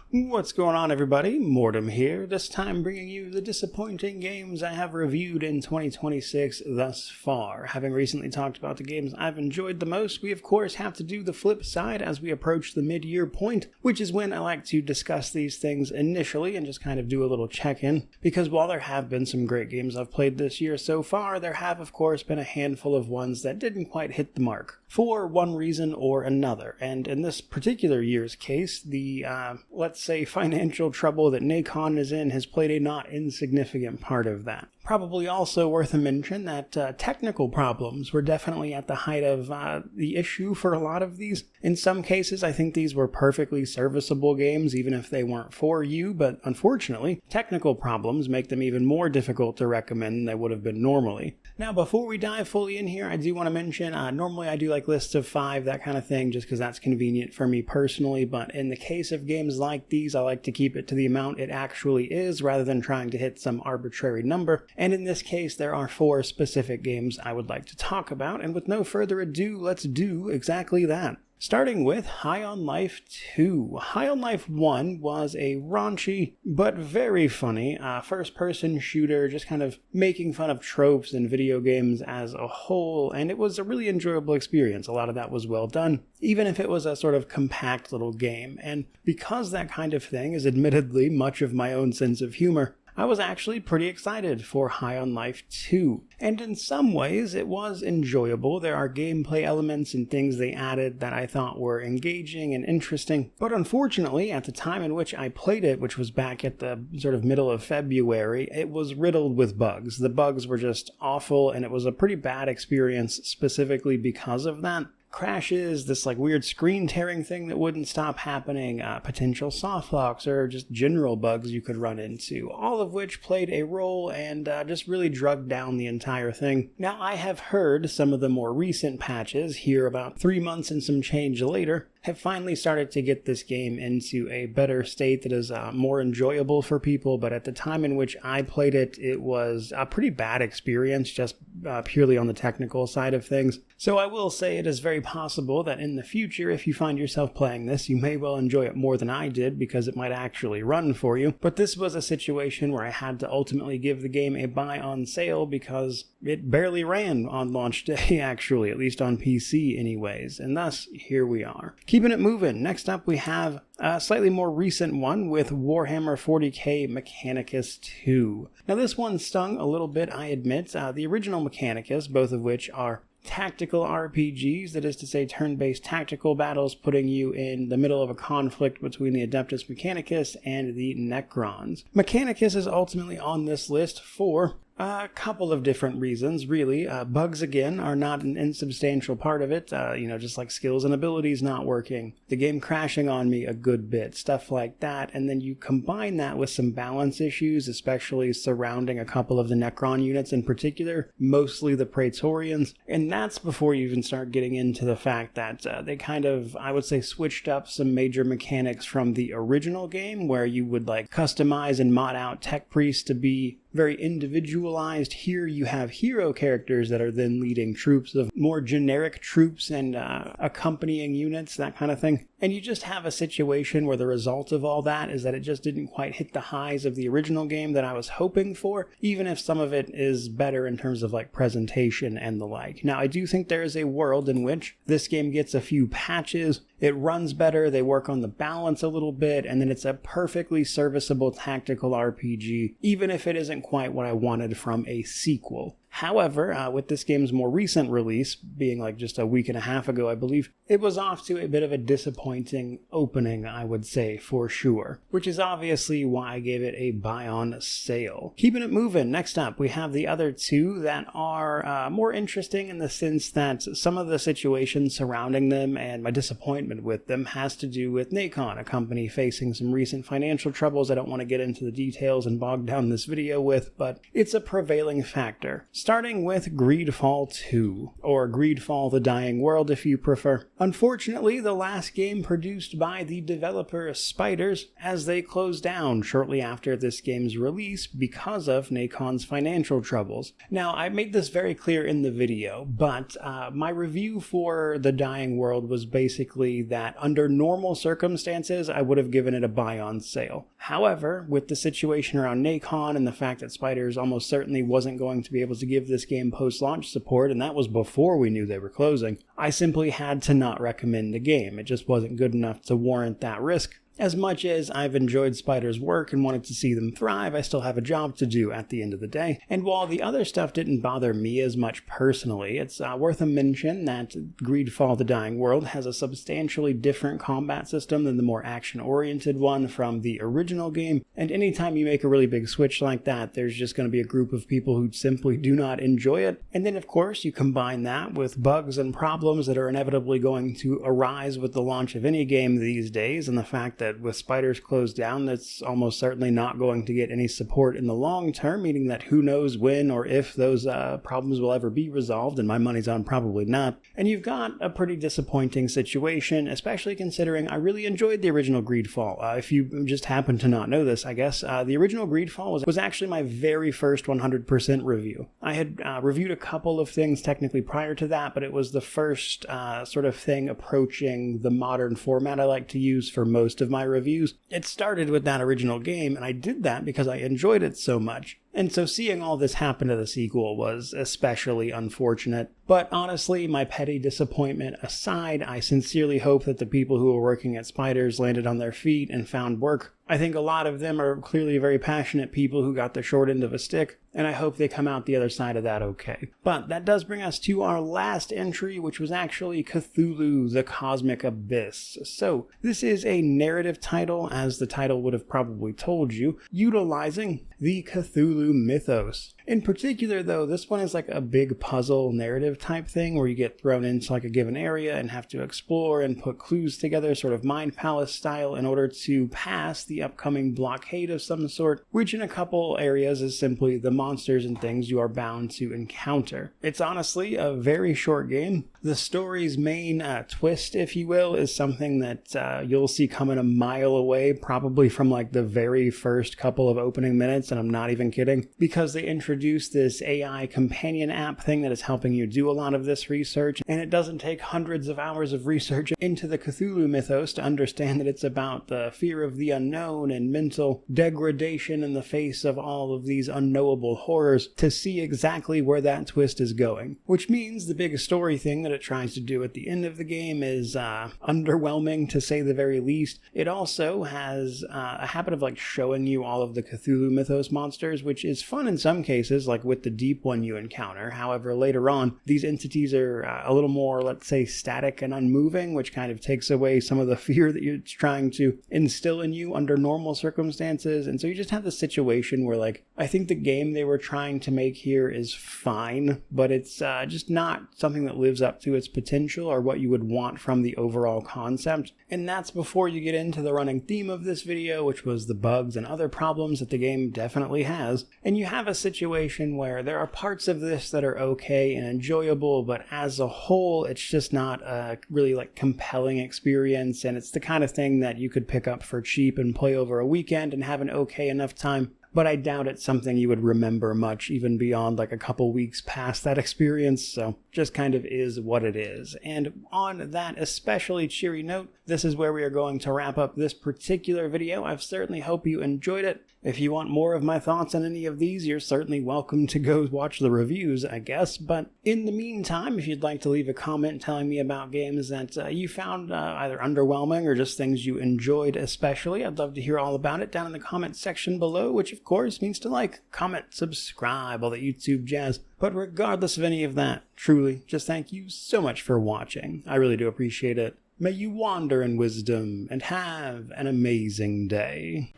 What's going on, everybody? Mortem here, this time bringing you the disappointing games I have reviewed in 2026 thus far. Having recently talked about the games I've enjoyed the most, we of course have to do the flip side as we approach the mid-year point, which is when I like to discuss these things initially and just kind of do a little check-in, because while there have been some great games I've played this year so far, there have of course been a handful of ones that didn't quite hit the mark, for one reason or another. And in this particular year's case, the, let's say, financial trouble that Nacon is in has played a not insignificant part of that. Probably also worth a mention that technical problems were definitely at the height of the issue for a lot of these. In some cases, I think these were perfectly serviceable games, even if they weren't for you, but unfortunately, technical problems make them even more difficult to recommend than they would have been normally. Now, before we dive fully in here, I do want to mention, normally I do like lists of 5, that kind of thing, just because that's convenient for me personally, but in the case of games like these, I like to keep it to the amount it actually is, rather than trying to hit some arbitrary number. And in this case, there are 4 specific games I would like to talk about, and with no further ado, let's do exactly that. Starting with High on Life 2. High on Life 1 was a raunchy, but very funny, first-person shooter, just kind of making fun of tropes in video games as a whole, and it was a really enjoyable experience. A lot of that was well done, even if it was a sort of compact little game, and because that kind of thing is admittedly much of my own sense of humor, I was actually pretty excited for High on Life 2, and in some ways it was enjoyable. There are gameplay elements and things they added that I thought were engaging and interesting, but unfortunately at the time in which I played it, which was back at the sort of middle of February, it was riddled with bugs. The bugs were just awful, and it was a pretty bad experience specifically because of that. Crashes, this like weird screen tearing thing that wouldn't stop happening, potential softlocks, or just general bugs you could run into, all of which played a role and just really drug down the entire thing. Now, I have heard some of the more recent patches, here about 3 months and some change later, have finally started to get this game into a better state that is more enjoyable for people, but at the time in which I played it, it was a pretty bad experience, just purely on the technical side of things. So I will say it is very possible that in the future, if you find yourself playing this, you may well enjoy it more than I did, because it might actually run for you. But this was a situation where I had to ultimately give the game a buy on sale because it barely ran on launch day, actually, at least on PC anyways, and thus, here we are. Keeping it moving, next up we have a slightly more recent one with Warhammer 40k Mechanicus 2. Now this one stung a little bit, I admit. The original Mechanicus, both of which are tactical RPGs, that is to say turn-based tactical battles, putting you in the middle of a conflict between the Adeptus Mechanicus and the Necrons. Mechanicus is ultimately on this list for a couple of different reasons, really. Bugs, again, are not an insubstantial part of it, just like skills and abilities not working, the game crashing on me a good bit, stuff like that, and then you combine that with some balance issues, especially surrounding a couple of the Necron units in particular, mostly the Praetorians, and that's before you even start getting into the fact that they kind of, I would say, switched up some major mechanics from the original game, where you would like customize and mod out tech priests to be very individualized. Here you have hero characters that are then leading troops of more generic troops and accompanying units, that kind of thing. And you just have a situation where the result of all that is that it just didn't quite hit the highs of the original game that I was hoping for, even if some of it is better in terms of like presentation and the like. Now, I do think there is a world in which this game gets a few patches, it runs better, they work on the balance a little bit, and then it's a perfectly serviceable tactical RPG, even if it isn't quite what I wanted from a sequel. However, with this game's more recent release, being like just a week and a half ago, I believe, it was off to a bit of a disappointing opening, I would say, for sure. Which is obviously why I gave it a buy on sale. Keeping it moving, next up we have the other 2 that are more interesting in the sense that some of the situations surrounding them and my disappointment with them has to do with Nacon, a company facing some recent financial troubles I don't want to get into the details and bog down this video with, but it's a prevailing factor. starting with Greedfall 2, or Greedfall the Dying World if you prefer. Unfortunately, the last game produced by the developer Spiders, as they closed down shortly after this game's release because of Nacon's financial troubles. Now, I made this very clear in the video, but my review for The Dying World was basically that under normal circumstances, I would have given it a buy on sale. However, with the situation around Nacon and the fact that Spiders almost certainly wasn't going to be able to give this game post-launch support, and that was before we knew they were closing, I simply had to not recommend the game. It just wasn't good enough to warrant that risk. As much as I've enjoyed Spiders' work and wanted to see them thrive, I still have a job to do at the end of the day. And while the other stuff didn't bother me as much personally, it's worth a mention that Greedfall the Dying World has a substantially different combat system than the more action-oriented one from the original game, and anytime you make a really big switch like that, there's just going to be a group of people who simply do not enjoy it. And then of course you combine that with bugs and problems that are inevitably going to arise with the launch of any game these days, and the fact that with Spiders closed down, that's almost certainly not going to get any support in the long term, meaning that who knows when or if those problems will ever be resolved, and my money's on probably not. And you've got a pretty disappointing situation, especially considering I really enjoyed the original Greedfall. If you just happen to not know this, I guess, the original Greedfall was actually my very first 100% review. I had reviewed a couple of things technically prior to that, but it was the first sort of thing approaching the modern format I like to use for most of my reviews. It started with that original game, and I did that because I enjoyed it so much. And so seeing all this happen to the sequel was especially unfortunate. But honestly, my petty disappointment aside, I sincerely hope that the people who were working at Spiders landed on their feet and found work. I think a lot of them are clearly very passionate people who got the short end of a stick, and I hope they come out the other side of that okay. But that does bring us to our last entry, which was actually Cthulhu, the Cosmic Abyss. So, this is a narrative title, as the title would have probably told you, utilizing the Cthulhu mythos. In particular, though, this one is like a big puzzle narrative type thing where you get thrown into like a given area and have to explore and put clues together, sort of Mind Palace style, in order to pass the upcoming blockade of some sort, which in a couple areas is simply the monsters and things you are bound to encounter. It's honestly a very short game. The story's main twist, if you will, is something that you'll see coming a mile away, probably from like the very first couple of opening minutes, and I'm not even kidding, because they introduced this AI companion app thing that is helping you do a lot of this research, and it doesn't take hundreds of hours of research into the Cthulhu mythos to understand that it's about the fear of the unknown and mental degradation in the face of all of these unknowable horrors, to see exactly where that twist is going. Which means the big story thing that it tries to do at the end of the game is underwhelming, to say the very least. It also has a habit of like showing you all of the Cthulhu mythos monsters, which is fun in some cases, like with the deep one you encounter. However, later on, these entities are a little more, let's say, static and unmoving, which kind of takes away some of the fear that it's trying to instill in you under normal circumstances. And so you just have this situation where, like, I think the game they were trying to make here is fine, but it's just not something that lives up to its potential or what you would want from the overall concept. And that's before you get into the running theme of this video, which was the bugs and other problems that the game definitely has. And you have a situation where there are parts of this that are okay and enjoyable, but as a whole, it's just not a really like compelling experience, and it's the kind of thing that you could pick up for cheap and play over a weekend and have an okay enough time. But I doubt it's something you would remember much, even beyond like a couple weeks past that experience, so just kind of is what it is. And on that especially cheery note, this is where we are going to wrap up this particular video. I certainly hope you enjoyed it. If you want more of my thoughts on any of these, you're certainly welcome to go watch the reviews, I guess. But in the meantime, if you'd like to leave a comment telling me about games that you found either underwhelming or just things you enjoyed especially, I'd love to hear all about it down in the comment section below, which of course means to like, comment, subscribe, all that YouTube jazz. But regardless of any of that, truly, just thank you so much for watching. I really do appreciate it. May you wander in wisdom and have an amazing day.